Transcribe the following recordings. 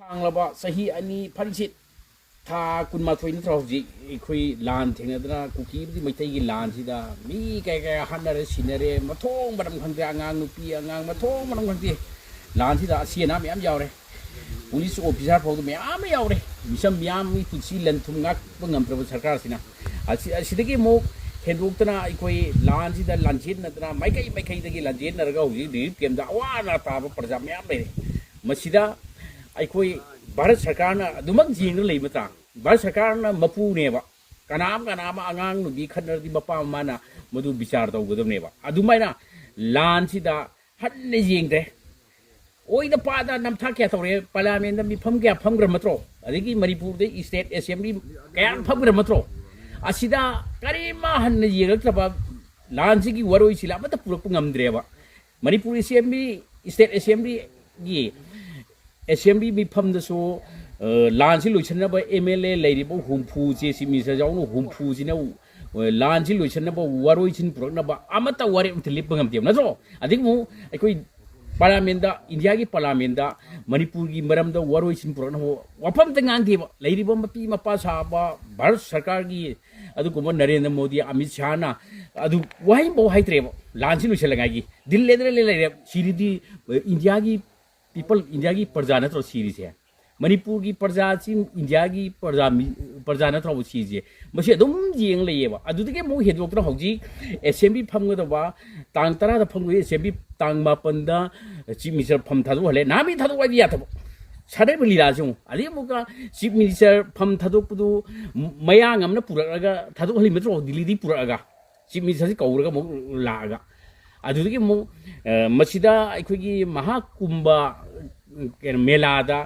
Sanglaba sahi ani parisit tha kunma thoi ni throji khoi lan thengna kuki di mai tai gi lan sida mi kai hanare sinare mathong badam khangte angang nupi angang mathong badam khangte lan sida siana myam yawre police officer phau me am yawre Micham Miyamgi Pungsi Lamthum Ngakpa Ngamdraba Sakar Sina asidagi mo hendruktana ikoi lan sida lanjit nadra mai kai dagi lanjit naraga uji di kemda awana ta parja myam le masida aikoi Bharat Sakar na dumak jing na lei mata Bharat Sakar na mapu neba kanam angang nu bi khanar di bapa mana madu bichar tau godam neba adumai na lan sida hat ne jing de oi da pa da nam thak kya tore parliament da mi pham kya pham gram matro adigi Manipur de state assembly kya pham gram matro asida karima han ne jing ba lan si gi waroi sila mata purak ngamdreba Manipur assembly state assembly gi assembly mi pham da so lan si luichana ba MLA leiri ba humpu je si mi sa jaw no humpu ji na lan si luichana ba waroi chin purak na ba amata wari utlip ngam tiam na so adik mu aikoi parliament da India gi parliament da Manipur gi maram da waroi chin purak na ho wapam ta ngang di ba leiri ba mapi mapa sa ba Bharat Sarkar gi adu ko Narendra Modi Amit Shah na adu wai bo hai tre ba lan si luichala ngai gi dil le siri di India gi people India की प्रजा न तो series है मणिपुर की प्रजा ची India की प्रजा न तो सीरीज है मसे दम जिंग लेबा अदुदगे मो हेदोक्टर हौजी एसेंबली फमगदबा तांग तरा द फमगो एसेंबली तांग मापन दा चीफ मिनिस्टर फम थादो हले नामी थादो वाई या थबो सादे बलिला जों अदि मुका चीफ मिनिस्टर फम थादो पुदु मयांग हमना पुरगा थादो हलि मेट्रो दिल्ली दी पुरगा चीफ मिनिस्टर कौरगा मो लागा अदुदगे मो मसिदा अखोगी महाकुंभा मेलादा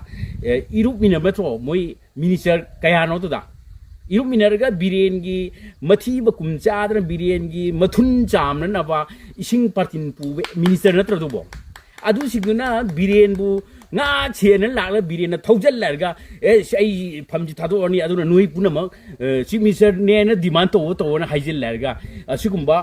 इरुप मिना मेट्रो मोई मिनिस्टर कयानो तो दा इरुप मिनरगा बिरेनगी मथी बकुम चादर बिरेनगी मथुन चामन नबा इसिंग पार्टिन पुबे मिनिस्टर नत्र दुबो अदु सिगुना बिरेनबु nga chen la biren thoujal larga e ai phamji thado ani aduna nui punama chief minister ne na demand to na haijil larga asigumba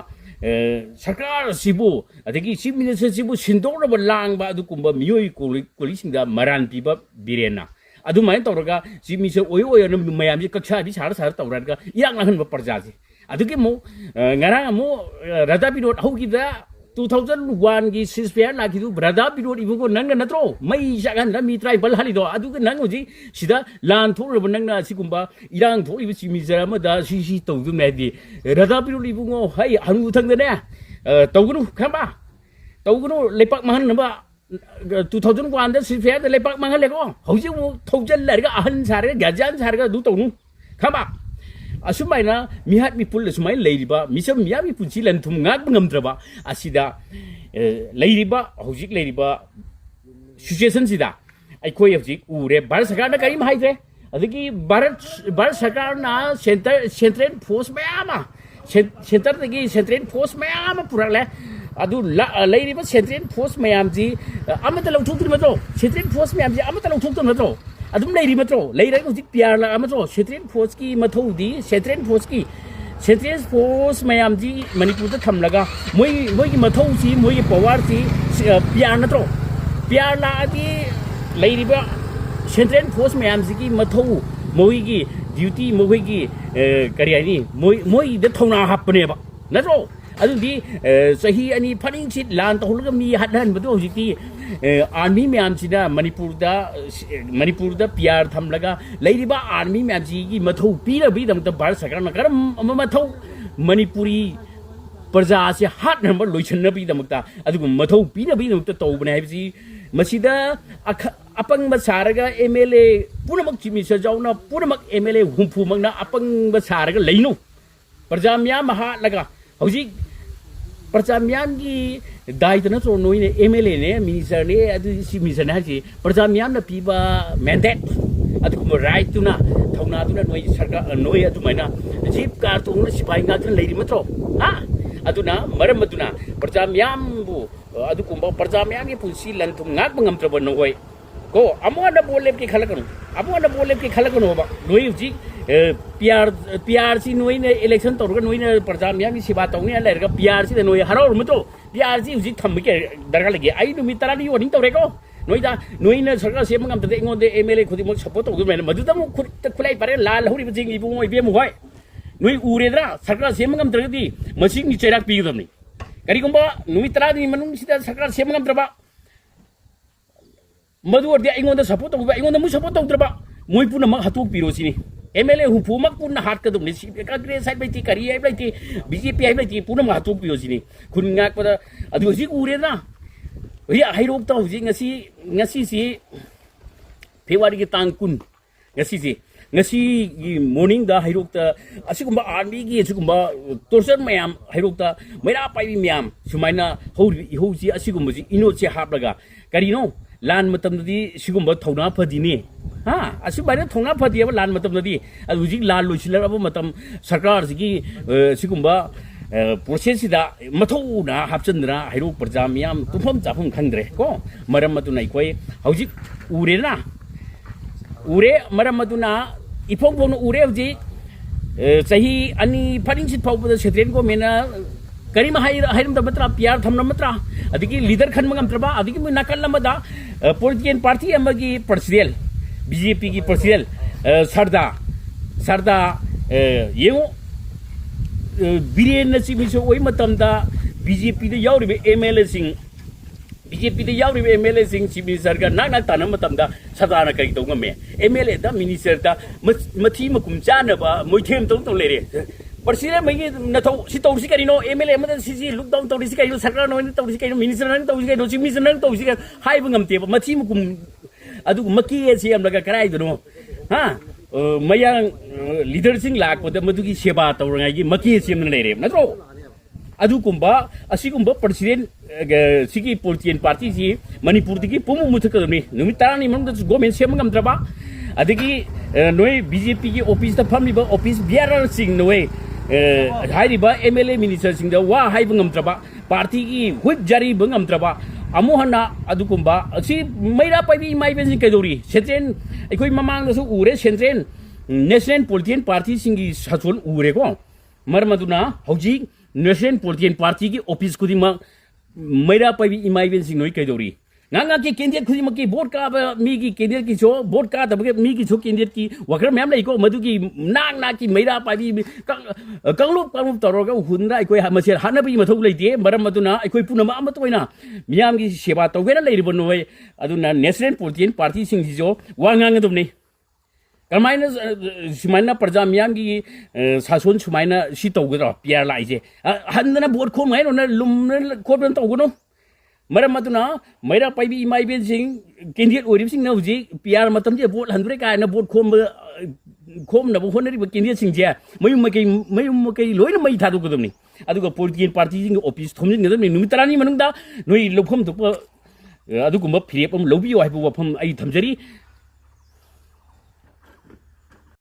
Sakar sibu adagi chief minister sibu sindor ba lang ba adu kumba miyoi koli singda maran piba birena adu mai tawraga chief minister oyo na mayam ji kaksha bi sar tawraga yang lahan ba parja ji adugi mo ngarang mo rada bidot hogi da 2001 gi ceasefire la kidu brada bidot ibugo nang na tro mai jagan la mi tribal halido aduga nang oji sida lan thor ba nang na sigumba irang thor ibu chief minister ma da si tawdu na di rada bidot ibugo hai anu thang da ne tawgunu khamba tawgunu lepak mahan na ba 2001 da ceasefire da lepak mahan le ko hoji mo thojal la ga ahan sare gajan sare ga du tawnu khamba asumai mihat mi pul asumai leiriba Micham Miyamgi Pungsi Lamthum Ngakpa Ngamdraba asida leiriba hojik leiriba situation sida aikoi hojik ure Bharat Sarkar na kari mahai adagi Bharat Sarkar na central force mayama center dagi central force mayama purakle adu leiriba central force mayam ji amata lauthuk matro central force mayam ji amata lauthuk matro adum leiri matro leira ko dik pyar la matro central force ki mathau di central force mayam ji Manipur ta thamlaga moi ki mathau si moi ki power si pyar natro pyar la di leiri ba central force mayam ji ki mathau moi ki duty moi ki kari ani moi da thona hapne ba natro adu di sahi ani phaning chit lan to hulga mi hadan badu hojiti army myam sida Manipur da PR thamlaga leiriba army myam ji gi mathau pira bi dam ta Bharat Sarkar na karam mathau Manipuri praja se hat number loichna bi dam ta adu mathau pira bi dam ta tawbne hai ji masida apang ba saraga MLA punamak chimi sa jauna punamak MLA humpu magna apang ba saraga leinu praja myam ha laga hoji प्रजा ma'am की दायित्व न तो नोई ने MLA ने minister ने अदु सी मिनिस्टर ने हाजी प्रजा म्याम न पीबा मैंडेट अदु को राइट तुना थौना तुना नोई सरकार नोई अदु मैना जीप कार तो न सिपाही गा थन लेरी मत्रो हा अदुना मरम मदुना प्रजा म्याम बु अदु को प्रजा म्याम की पुंसी लंथुम ngakpa ngamdraba नोई को अमोना बोलेब की खलकनो बा नोई जी PRC नोई ने इलेक्शन तौर नोई ने प्रजा म्याम की सेवा तौने लेरगा PRC ने नोई हराव मतो PRC हुजी थम के दरगा लगे आई नुमी तरानी वार्निंग तौरे को noida noina sarkar sem ngam tade ngon de MLA khudi mo support to me madu ta mo khulai pare lal hori bi jing ibu mo ibe mo hoi noi ure dra sarkar sem ngam tragdi masing ni cherak pi gam ni kari gomba noi tra ni manung sida sarkar sem ngam traba madu or de ngon da support to ba ngon da mo support to traba moi puna ma hatu piro sini MLA hu pu mak puna hat ka dum ni ka gre side bai ti kari ai bai ti BJP ai bai ti puna ma hatu piro sini kun ngak pada adu si ure na ri ai rop ta hu ngasi si February ki tang kun ngasi morning da hai rop ta asigumba army gi asigumba torture mayam hai rop ta maira pai bi myam sumaina ho si asigumba si ino che hap laga kari no lan matam di sigumba thona phadi ni ha asibare thona phadi ba lan matam di adu ji lan lo silar ba matam sarkar gi sigumba process da mathau na hapchandra hai rop parja myam tumpham chafum khangdre ko maram matu nai koi hauji ure na ure maram matu na ipong pong ure hauji sahi ani paring sit phau da setren ko mena करी हाइरम दबत्रा प्यार थमन मत्रा अदिकी leader खन मगम त्रबा अदिकी मु नकल lambda political party अमगी president BJP की president सरदा येऊ villain नसिमिसो ओइ मतमदा BJP दे यावरिबे MLA सिंग BJP दे यावरिबे MLA सिंग सिबि सरकार नाक नाक तान मतमदा सदाना कई तोगमे एमएलए दा मिनिस्टर दा मथी मकुम चानबा मोइथेम तो लेरे Presiden magi nato si tau si kari no MLA mata si look down tau si kari no sarkar no tau si kari no minister no tau si kari no chief minister no tau si kari hai bangam te mati mukum adu maki si am laga karai do no ha mayang leader sing lak pada madu ki seba tau rangai ki maki si am na re natro adu kumba asi kumba presiden sigi politician party si Manipur diki pumu muthak ni numitara ni mam da government sem ngamdraba adiki noi BJP ki office ta family ba office biara sing noi हाइरिबा MLA minister Singh वा HYBE ngamdraba party ki whip jari ngamdraba amuhana adukumba asi maira paibi maiben sing kaidori central ekoi mamang da su ure central national politician party singi satul ure ko marmaduna hauji national politician party ki office kudima maira paibi maiben sing noi kaidori nanga ki candidate khudi maki vote ka mi ki candidate ki so vote ka da mi ki so candidate ki wakra mem lai ko madu ki nang na ki maira pa bi kanglup toro ga hunra ikoi masir hana bi mathau lai de maram maduna ikoi punama am toina miyam gi seba to gena lai ribon noi aduna national politician party sing ji jo wangang dum ni kamaina simaina parja miyam gi sason sumaina si to ga piar lai je handana vote khom ngai no na lum khot ben to go no maram matuna maira paibi imai ben sing candidate orib sing na huji PR matam je vote handure ka na vote khom na bo honari ba candidate sing je mayum makai loina mai thadu gudum ni aduga political party sing office thomjing ngam ni numitara ni manung da noi lophom tu adu gumba phirep am lobi wai bu wafam ai thamjari